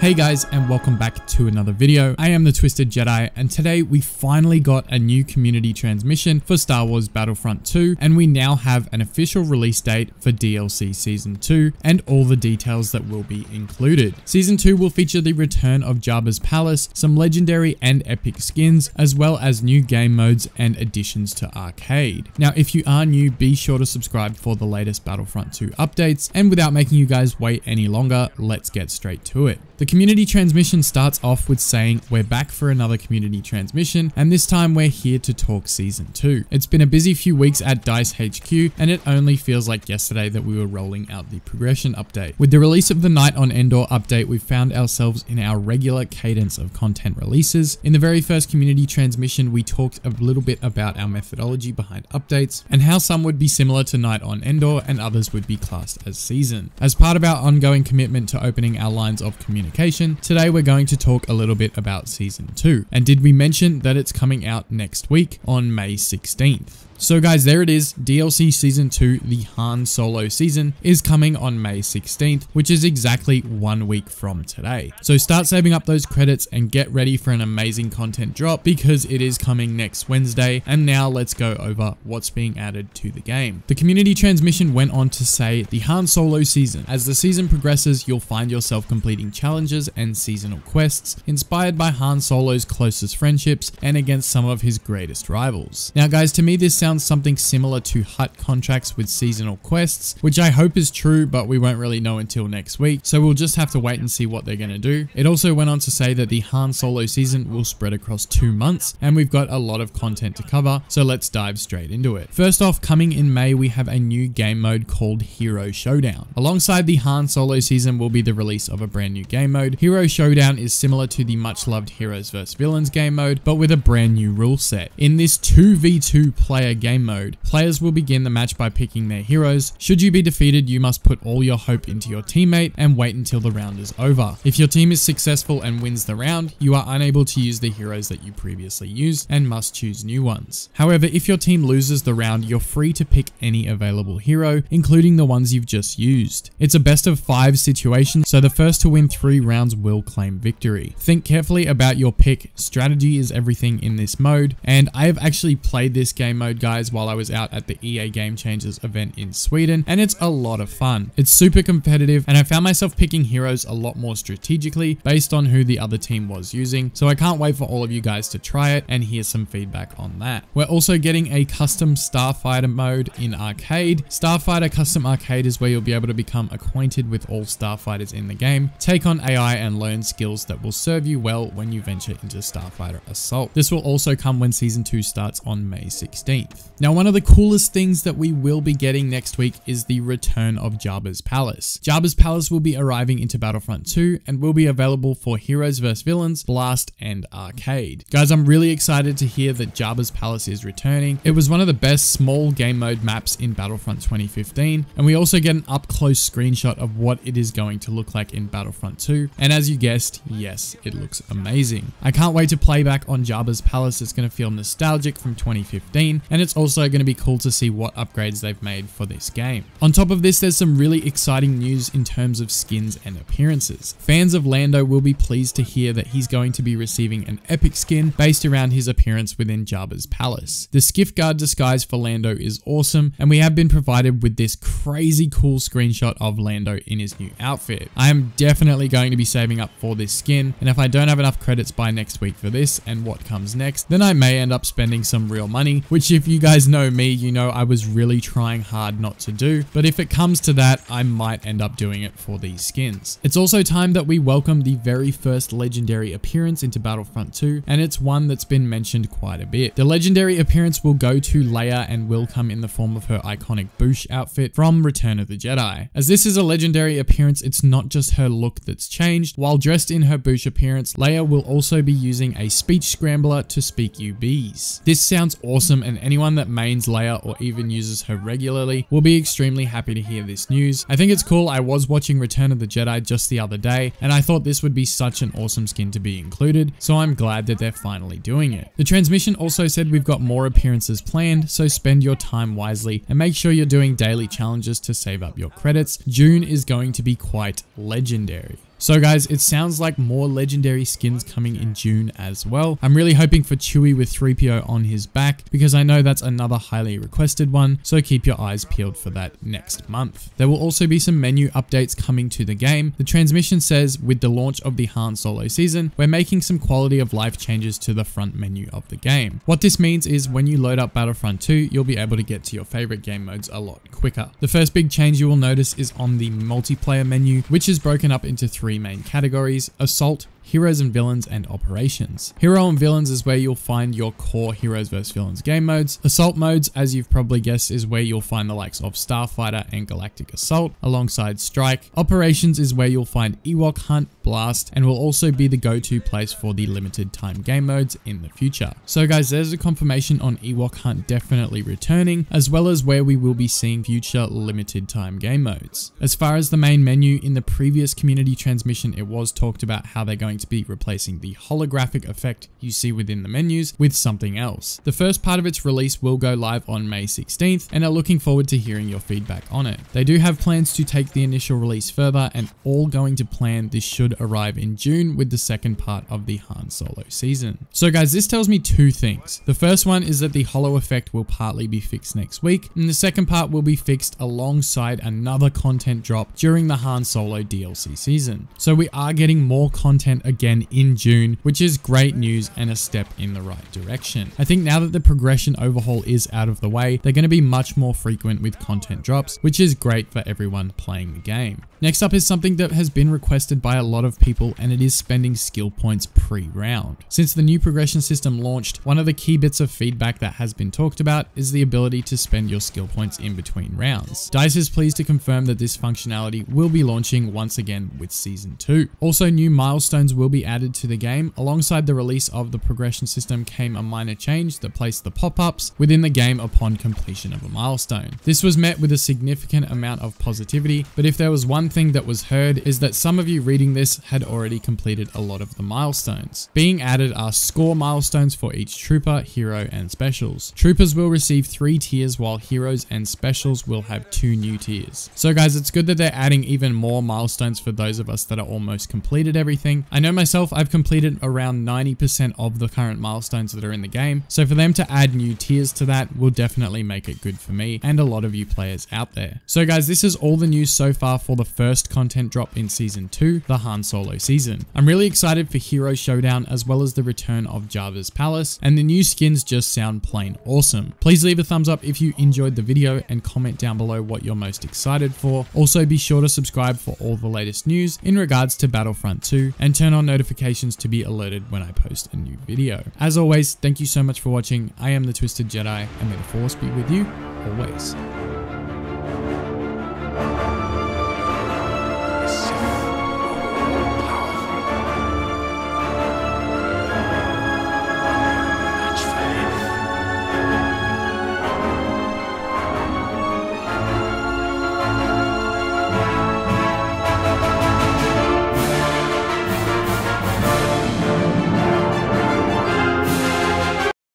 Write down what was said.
Hey guys, and welcome back to another video. I am the Twisted Jedi, and today we finally got a new community transmission for Star Wars Battlefront 2, and we now have an official release date for DLC Season 2 and all the details that will be included. Season 2 will feature the return of Jabba's palace, some legendary and epic skins, as well as new game modes and additions to Arcade. Now, if you are new, be sure to subscribe for the latest Battlefront 2 updates, and without making you guys wait any longer, let's get straight to it. The community transmission starts off with saying, we're back for another community transmission, and this time we're here to talk Season 2. It's been a busy few weeks at DICE HQ, and it only feels like yesterday that we were rolling out the progression update. With the release of the Night on Endor update, we've found ourselves in our regular cadence of content releases. In the very first community transmission, we talked a little bit about our methodology behind updates, and how some would be similar to Night on Endor and others would be classed as season. As part of our ongoing commitment to opening our lines of communication, today we're going to talk a little bit about Season 2. And did we mention that it's coming out next week on May 16th? So guys, there it is. DLC Season 2, the Han Solo season, is coming on May 16th, which is exactly 1 week from today. So start saving up those credits and get ready for an amazing content drop because it is coming next Wednesday. And now let's go over what's being added to the game. The community transmission went on to say the Han Solo season. As the season progresses, you'll find yourself completing challenges and seasonal quests inspired by Han Solo's closest friendships and against some of his greatest rivals. Now guys, to me this sounds something similar to hut contracts with seasonal quests, which I hope is true, but we won't really know until next week, so we'll just have to wait and see what they're going to do. It also went on to say that the Han Solo season will spread across 2 months, and we've got a lot of content to cover, so let's dive straight into it. First off, coming in May, we have a new game mode called Hero Showdown. Alongside the Han Solo season will be the release of a brand new game mode. Hero Showdown is similar to the much loved Heroes vs Villains game mode, but with a brand new rule set. In this 2v2 player game mode, players will begin the match by picking their heroes. Should you be defeated, you must put all your hope into your teammate and wait until the round is over. If your team is successful and wins the round, you are unable to use the heroes that you previously used and must choose new ones. However, if your team loses the round, you're free to pick any available hero, including the ones you've just used. It's a best of 5 situation, so the first to win 3 rounds will claim victory. Think carefully about your pick. Strategy is everything in this mode, and I have actually played this game mode, guys, while I was out at the EA Game Changers event in Sweden, and it's a lot of fun. It's super competitive, and I found myself picking heroes a lot more strategically based on who the other team was using, so I can't wait for all of you guys to try it and hear some feedback on that. We're also getting a custom Starfighter mode in Arcade. Starfighter Custom Arcade is where you'll be able to become acquainted with all Starfighters in the game, take on AI and learn skills that will serve you well when you venture into Starfighter Assault. This will also come when Season 2 starts on May 16th. Now, one of the coolest things that we will be getting next week is the return of Jabba's palace. Jabba's palace will be arriving into Battlefront 2 and will be available for Heroes vs Villains, Blast, and Arcade. Guys, I'm really excited to hear that Jabba's palace is returning. It was one of the best small game mode maps in Battlefront 2015, and we also get an up-close screenshot of what it is going to look like in Battlefront 2, and as you guessed, yes, it looks amazing. I can't wait to play back on Jabba's palace. It's going to feel nostalgic from 2015, and it's also going to be cool to see what upgrades they've made for this game. On top of this, there's some really exciting news in terms of skins and appearances. Fans of Lando will be pleased to hear that he's going to be receiving an epic skin based around his appearance within Jabba's palace. The skiff guard disguise for Lando is awesome, and we have been provided with this crazy cool screenshot of Lando in his new outfit. I am definitely going to be saving up for this skin, and if I don't have enough credits by next week for this and what comes next, then I may end up spending some real money, which if you guys know me, you know I was really trying hard not to do, but if it comes to that, I might end up doing it for these skins. It's also time that we welcome the very first legendary appearance into Battlefront 2, and it's one that's been mentioned quite a bit. The legendary appearance will go to Leia and will come in the form of her iconic Bouche outfit from Return of the Jedi. As this is a legendary appearance, it's not just her look that's changed. While dressed in her Bouche appearance, Leia will also be using a speech scrambler to speak you bees. This sounds awesome, and anyone that mains Leia or even uses her regularly will be extremely happy to hear this news. I think it's cool. I was watching Return of the Jedi just the other day, and I thought this would be such an awesome skin to be included, so I'm glad that they're finally doing it. The transmission also said we've got more appearances planned, so spend your time wisely and make sure you're doing daily challenges to save up your credits. June is going to be quite legendary. So guys, it sounds like more legendary skins coming in June as well. I'm really hoping for Chewie with 3PO on his back because I know that's another highly requested one, so keep your eyes peeled for that next month. There will also be some menu updates coming to the game. The transmission says with the launch of the Han Solo season, we're making some quality of life changes to the front menu of the game. What this means is when you load up Battlefront 2, you'll be able to get to your favorite game modes a lot quicker. The first big change you will notice is on the multiplayer menu, which is broken up into 3 main categories: Assault, Heroes and Villains, and Operations. Hero and Villains is where you'll find your core Heroes vs Villains game modes. Assault modes, as you've probably guessed, is where you'll find the likes of Starfighter and Galactic Assault alongside Strike. Operations is where you'll find Ewok Hunt, Blast, and will also be the go-to place for the limited time game modes in the future. So guys, there's a confirmation on Ewok Hunt definitely returning, as well as where we will be seeing future limited time game modes. As far as the main menu, in the previous community transmission, it was talked about how they're going to be replacing the holographic effect you see within the menus with something else. The first part of its release will go live on May 16th, and are looking forward to hearing your feedback on it. They do have plans to take the initial release further, and all going to plan this should arrive in June with the second part of the Han Solo season. So guys, this tells me 2 things. The first one is that the holo effect will partly be fixed next week, and the second part will be fixed alongside another content drop during the Han Solo DLC season. So we are getting more content again in June, which is great news and a step in the right direction. I think now that the progression overhaul is out of the way, they're going to be much more frequent with content drops, which is great for everyone playing the game. Next up is something that has been requested by a lot of people, and it is spending skill points pre-round. Since the new progression system launched, one of the key bits of feedback that has been talked about is the ability to spend your skill points in between rounds. DICE is pleased to confirm that this functionality will be launching once again with Season 2. Also, new milestones will be added to the game. Alongside the release of the progression system came a minor change that placed the pop-ups within the game upon completion of a milestone. This was met with a significant amount of positivity, but if there was one thing that was heard, is that some of you reading this had already completed a lot of the milestones. Being added are score milestones for each trooper, hero, and specials. Troopers will receive 3 tiers, while heroes and specials will have 2 new tiers. So guys, it's good that they're adding even more milestones for those of us that are almost completed everything. I know myself, I've completed around 90% of the current milestones that are in the game, so for them to add new tiers to that will definitely make it good for me and a lot of you players out there. So guys, this is all the news so far for the first content drop in Season 2, the Han Solo season. I'm really excited for Hero Showdown as well as the return of Jabba's Palace, and the new skins just sound plain awesome. Please leave a thumbs up if you enjoyed the video and comment down below what you're most excited for. Also be sure to subscribe for all the latest news in regards to Battlefront 2 and turn on notifications to be alerted when I post a new video. As always, thank you so much for watching. I am the Twisted Jedi, and may the Force be with you always.